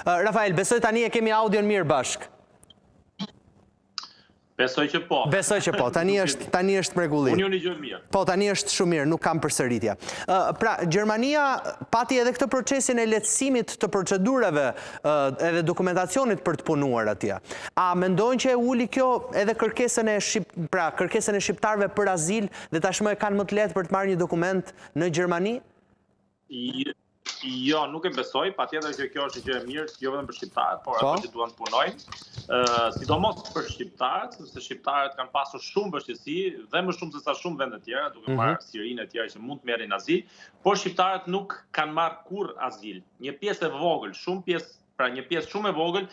Rafael, besoj tani e kemi audion mirë bashk. Besoj që po. Besoj që po, tani është mrekulli. Unë ju një gjë mirë. Po, tani është shumë mirë, nuk kam përsëritja. Pra, Gjermania pati edhe këtë procesin e lehtësimit të procedurave edhe dokumentacionit për të punuar atje. A mendojnë që e uli kjo edhe kërkesën e shqiptarëve për azil dhe tashmë e kanë më të lehtë për të marrë një dokument në Gjermani? Jo, nuk e besoj, patjetër që kjo është gjë e mirë, jo vetëm për shqiptarët, por ato që duan të punojnë. Sidomos për shqiptarët, sepse shqiptarët kanë pasur shumë vështirësi dhe më shumë se sa shumë vende të tjera, duke marrë Sirinë e tjera që mund të merrin azil, por shqiptarët nuk kanë marrë kurrë azil. Një pjesë e vogël, një pjesë shumë e vogël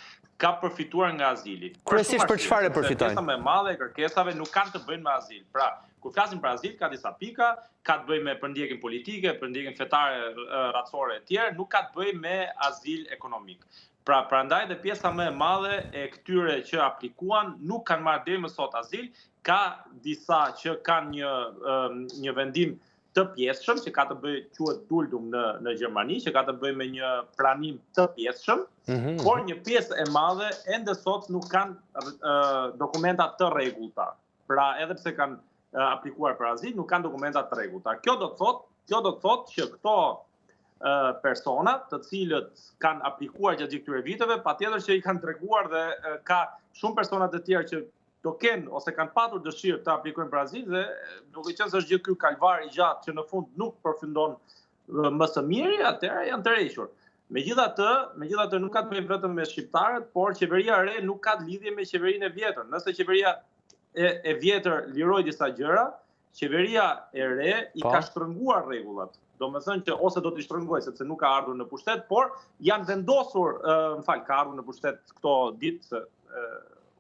ka përfituar nga azili. Kryesisht për çfarë përfitojnë? Pjesa më e madhe e kërkesave nuk kanë të bëjnë me azil. Pra, kur flasim për azil, ka disa pika, ka të bëjë me përndjekin politike, përndjekin fetare, racore e tjerë, nuk ka të bëjë me azil ekonomik. Pra, prandaj dhe pjesa më e madhe e këtyre që aplikuan nuk kanë marrë deri më sot azil, ka disa që kanë një vendim të pjesshëm, që ka të bëjë quhet duldum në Gjermani, që ka të bëjë me një pranim të pjesshëm, por një pjesë e madhe ende sot nuk kanë dokumenta të rregullta. Pra, edhe pse kanë aplikuar për azil, nuk kanë dokumenta të rregullta. Kjo do të thotë që këto persona, të cilët kanë aplikuar gjatë gjithë këtyre viteve, patjetër që i kanë treguar dhe ka shumë persona të tjerë që do kenë ose kanë patur dëshirë të aplikojnë për azil dhe duke qenë se është gjithë ky kalvar i gjatë që në fund nuk përfundon më së miri, atëherë janë të rrequr. Megjithatë nuk ka të bëjë vetëm me shqiptarët, por qeveria e re nuk ka lidhje me qeverinë e vjetër. Nëse qeveria e vjetër liroi disa gjëra, qeveria e re i ka shtrënguar rregullat. Domethënë që ose do t'i shtrëngojë sepse nuk ka ardhur në pushtet, por janë vendosur, ka ardhur në pushtet këto ditë se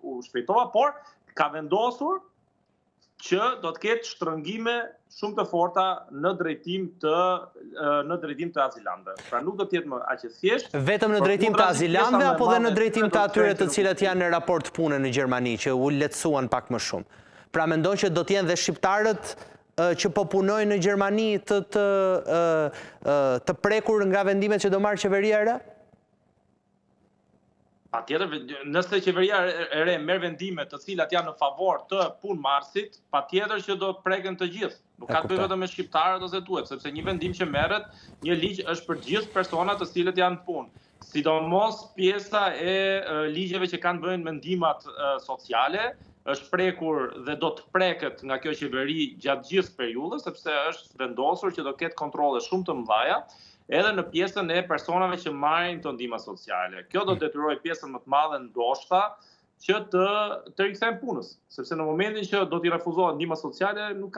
u shpejtova, por ka vendosur që do të ketë shtrëngime shumë të forta në drejtim të azilantëve. Pra nuk do të jetë më aq e thjeshtë. Vetëm në drejtim të azilantëve apo dhe në drejtim të atyre të cilët janë në raport pune në Gjermani, që u lehtësuan pak më shumë? Pra mendon që do të jenë dhe shqiptarët që po punojnë në Gjermani të prekur nga vendimet që do marrë qeveria e re? Patjetër, nëse qeveria e re merr vendime të cilat janë në favor të punëmarrësit, patjetër që do të preken të gjithë. Nuk ka të bëjë vetëm me shqiptarët ose tuet, sepse një vendim që merret, një ligj është për gjithë personat të cilët janë në punë. Sidomos pjesa e ligjeve që kanë bëjnë me ndihmat sociale, është prekur dhe do të preket nga kjo qeveri gjatë gjithë periudhës, sepse është vendosur që do ketë kontrolle shumë të mëdha edhe në pjesën e personave që marrin të ndihma sociale. Kjo do të detyrojë pjesën më të madhe ndoshta që të rikthehen punës, sepse në momentin që do t'i refuzohet ndihma sociale nuk